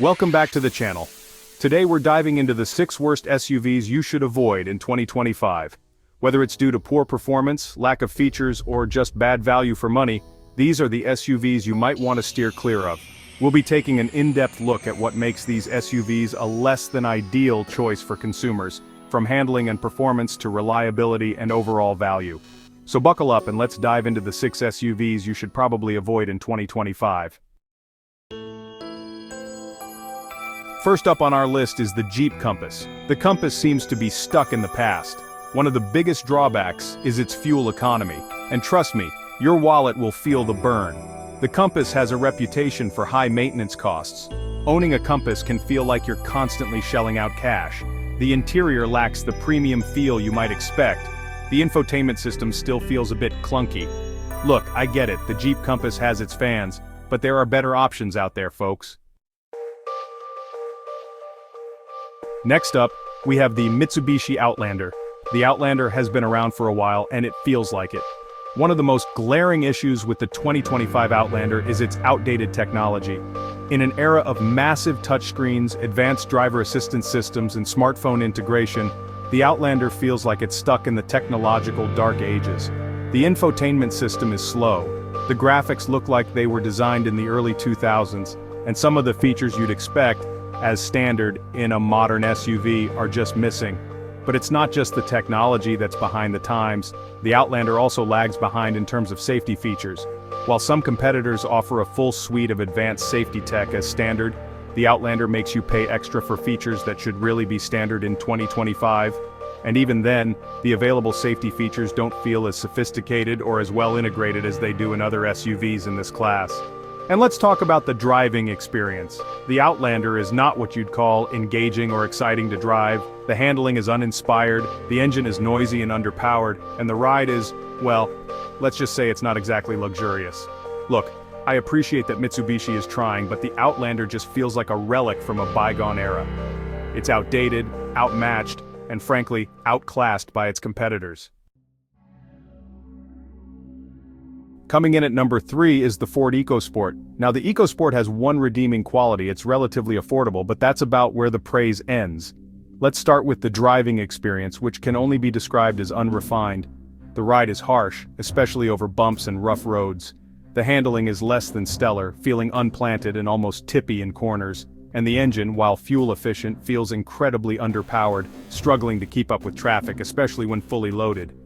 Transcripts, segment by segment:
Welcome back to the channel. Today we're diving into the 6 worst SUVs you should avoid in 2025. Whether it's due to poor performance, lack of features, or just bad value for money, these are the SUVs you might want to steer clear of. We'll be taking an in-depth look at what makes these SUVs a less than ideal choice for consumers, from handling and performance to reliability and overall value. So buckle up and let's dive into the 6 SUVs you should probably avoid in 2025. First up on our list is the Jeep Compass. The Compass seems to be stuck in the past. One of the biggest drawbacks is its fuel economy, and trust me, your wallet will feel the burn. The Compass has a reputation for high maintenance costs. Owning a Compass can feel like you're constantly shelling out cash. The interior lacks the premium feel you might expect. The infotainment system still feels a bit clunky. Look, I get it, the Jeep Compass has its fans, but there are better options out there, folks. Next up, we have the Mitsubishi Outlander. The Outlander has been around for a while and it feels like it. One of the most glaring issues with the 2025 Outlander is its outdated technology. In an era of massive touchscreens, advanced driver assistance systems, and smartphone integration, the Outlander feels like it's stuck in the technological dark ages. The infotainment system is slow. The graphics look like they were designed in the early 2000s, and some of the features you'd expect as standard in a modern SUV are just missing. But it's not just the technology that's behind the times. The Outlander also lags behind in terms of safety features. While some competitors offer a full suite of advanced safety tech as standard, the Outlander makes you pay extra for features that should really be standard in 2025. And even then, the available safety features don't feel as sophisticated or as well integrated as they do in other SUVs in this class. And let's talk about the driving experience. The Outlander is not what you'd call engaging or exciting to drive. The handling is uninspired, the engine is noisy and underpowered, and the ride is, well, let's just say it's not exactly luxurious. Look, I appreciate that Mitsubishi is trying, but the Outlander just feels like a relic from a bygone era. It's outdated, outmatched, and frankly, outclassed by its competitors. Coming in at number 3 is the Ford EcoSport. Now the EcoSport has one redeeming quality: it's relatively affordable, but that's about where the praise ends. Let's start with the driving experience, which can only be described as unrefined. The ride is harsh, especially over bumps and rough roads. The handling is less than stellar, feeling unplanted and almost tippy in corners. And the engine, while fuel efficient, feels incredibly underpowered, struggling to keep up with traffic, especially when fully loaded.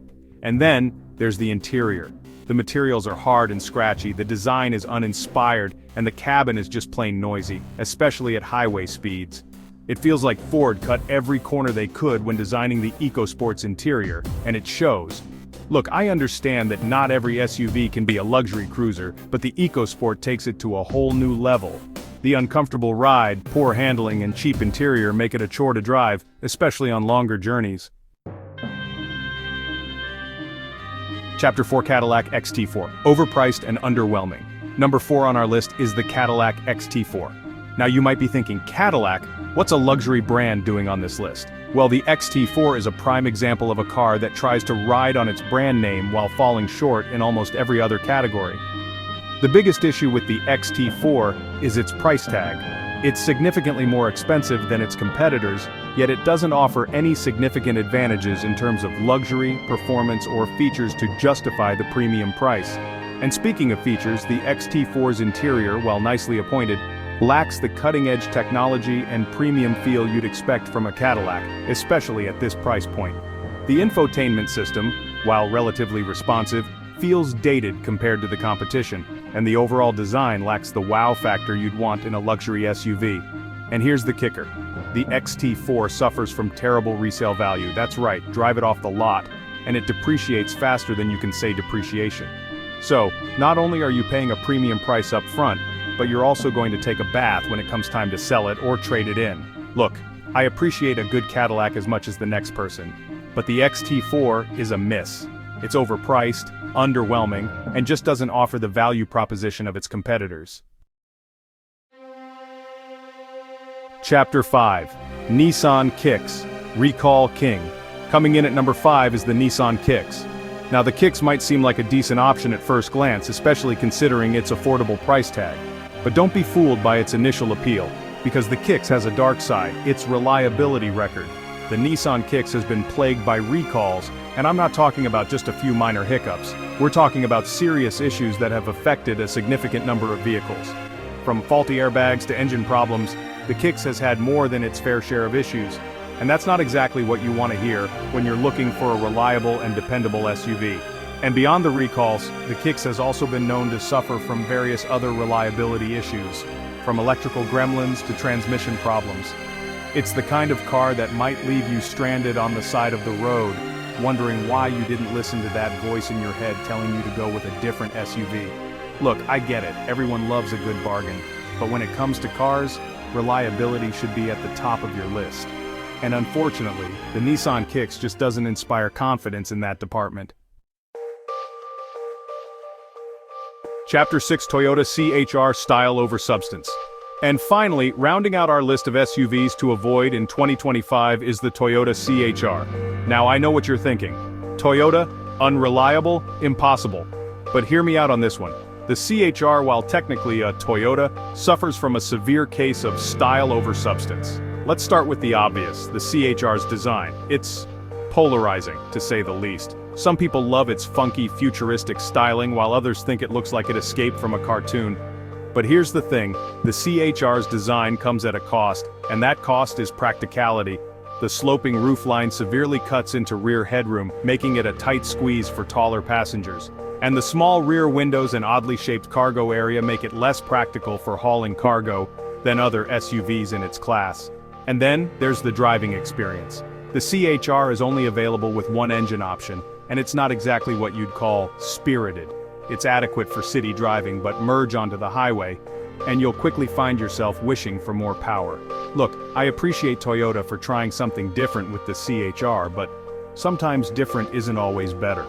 And then, there's the interior. The materials are hard and scratchy, the design is uninspired, and the cabin is just plain noisy, especially at highway speeds. It feels like Ford cut every corner they could when designing the EcoSport's interior, and it shows. Look, I understand that not every SUV can be a luxury cruiser, but the EcoSport takes it to a whole new level. The uncomfortable ride, poor handling, and cheap interior make it a chore to drive, especially on longer journeys. Chapter 4: Cadillac XT4. Overpriced and underwhelming. Number 4 on our list is the Cadillac XT4. Now you might be thinking, Cadillac? What's a luxury brand doing on this list? Well, the XT4 is a prime example of a car that tries to ride on its brand name while falling short in almost every other category. The biggest issue with the XT4 is its price tag. It's significantly more expensive than its competitors, yet it doesn't offer any significant advantages in terms of luxury, performance, or features to justify the premium price. And speaking of features, the XT4's interior, while nicely appointed, lacks the cutting-edge technology and premium feel you'd expect from a Cadillac, especially at this price point. The infotainment system, while relatively responsive, feels dated compared to the competition, and the overall design lacks the wow factor you'd want in a luxury SUV. And here's the kicker: the XT4 suffers from terrible resale value. That's right, drive it off the lot, and it depreciates faster than you can say depreciation. So, not only are you paying a premium price up front, but you're also going to take a bath when it comes time to sell it or trade it in. Look, I appreciate a good Cadillac as much as the next person, but the XT4 is a miss. It's overpriced, underwhelming, and just doesn't offer the value proposition of its competitors. Chapter 5: Nissan Kicks. Recall King. Coming in at number 5 is the Nissan Kicks. Now the Kicks might seem like a decent option at first glance, especially considering its affordable price tag. But don't be fooled by its initial appeal. Because the Kicks has a dark side, its reliability record. The Nissan Kicks has been plagued by recalls, and I'm not talking about just a few minor hiccups. We're talking about serious issues that have affected a significant number of vehicles. From faulty airbags to engine problems, the Kicks has had more than its fair share of issues. And that's not exactly what you want to hear when you're looking for a reliable and dependable SUV. And beyond the recalls, the Kicks has also been known to suffer from various other reliability issues, from electrical gremlins to transmission problems. It's the kind of car that might leave you stranded on the side of the road, wondering why you didn't listen to that voice in your head telling you to go with a different SUV. Look, I get it, everyone loves a good bargain, but when it comes to cars, reliability should be at the top of your list. And unfortunately, the Nissan Kicks just doesn't inspire confidence in that department. Chapter 6: Toyota CHR Style over Substance. And finally, rounding out our list of SUVs to avoid in 2025 is the Toyota CHR. Now I know what you're thinking. Toyota? Unreliable? Impossible. But hear me out on this one. The CHR, while technically a Toyota, suffers from a severe case of style over substance. Let's start with the obvious, the CHR's design. It's polarizing, to say the least. Some people love its funky, futuristic styling, while others think it looks like it escaped from a cartoon. But here's the thing, the CHR's design comes at a cost, and that cost is practicality. The sloping roofline severely cuts into rear headroom, making it a tight squeeze for taller passengers. And the small rear windows and oddly shaped cargo area make it less practical for hauling cargo than other SUVs in its class. And then, there's the driving experience. The CHR is only available with one engine option, and it's not exactly what you'd call spirited. It's adequate for city driving, but merge onto the highway, and you'll quickly find yourself wishing for more power. Look, I appreciate Toyota for trying something different with the CHR, but sometimes different isn't always better.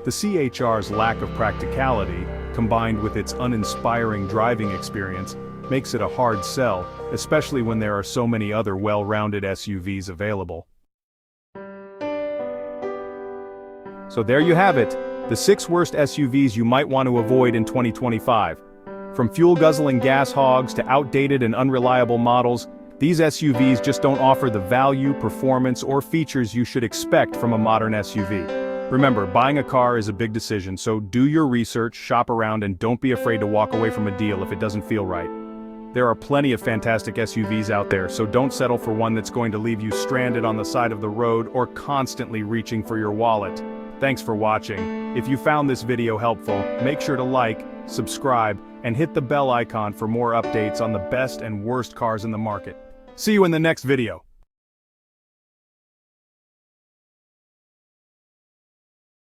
The CHR's lack of practicality, combined with its uninspiring driving experience, makes it a hard sell, especially when there are so many other well-rounded SUVs available. So there you have it, the 6 worst SUVs you might want to avoid in 2025. From fuel-guzzling gas hogs to outdated and unreliable models, these SUVs just don't offer the value, performance, or features you should expect from a modern SUV. Remember, buying a car is a big decision, so do your research, shop around, and don't be afraid to walk away from a deal if it doesn't feel right. There are plenty of fantastic SUVs out there, so don't settle for one that's going to leave you stranded on the side of the road or constantly reaching for your wallet. Thanks for watching. If you found this video helpful, make sure to like, subscribe, and hit the bell icon for more updates on the best and worst cars in the market. See you in the next video.